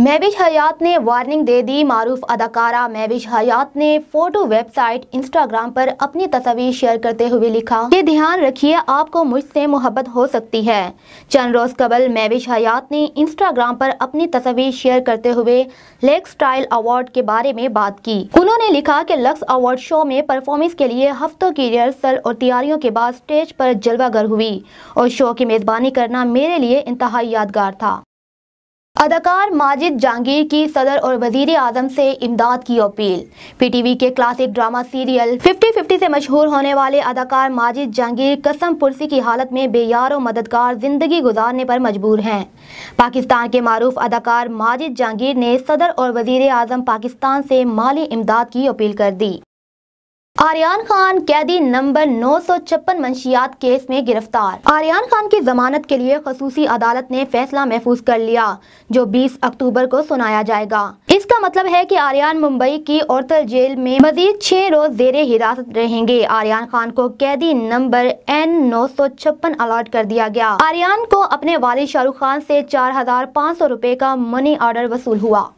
महविश हयात ने वार्निंग दे दी। मारूफ अदाकारा महविश हयात ने फोटो वेबसाइट इंस्टाग्राम पर अपनी तस्वीर शेयर करते हुए लिखा कि ध्यान रखिए, आपको मुझसे मोहब्बत हो सकती है। चंद रोज कबल महविश हयात ने इंस्टाग्राम पर अपनी तस्वीर शेयर करते हुए लक्स स्टाइल अवार्ड के बारे में बात की। उन्होंने लिखा कि लक्स अवार्ड शो में परफॉर्मेंस के लिए हफ्तों की रिहर्सल और तैयारियों के बाद स्टेज पर जलवागर हुई और शो की मेजबानी करना मेरे लिए इंतहाई यादगार था। अदाकार माजिद जहांगीर की सदर और वजीर आजम से इमदाद की अपील। पीटीवी के क्लासिक ड्रामा सीरियल 50-50 से मशहूर होने वाले अदाकार माजिद जहांगीर कसम पुरसी की हालत में बेयार और मददगार जिंदगी गुजारने पर मजबूर हैं। पाकिस्तान के मारूफ अदाकार माजिद जहांगीर ने सदर और वजीर आजम पाकिस्तान से माली इमदाद की अपील कर दी। आर्यान खान कैदी नंबर 956 मंशियात केस में गिरफ्तार। आर्यान खान की जमानत के लिए खसूसी अदालत ने फैसला महफूज कर लिया, जो 20 अक्टूबर को सुनाया जाएगा। इसका मतलब है कि आर्यान मुंबई की औरतल जेल में मजीद 6 रोज जेरे हिरासत रहेंगे। आर्यान खान को कैदी नंबर N956 अलॉट कर दिया गया। आर्यान को अपने वालिद शाहरुख खान से 4500 रुपए का मनी ऑर्डर वसूल हुआ।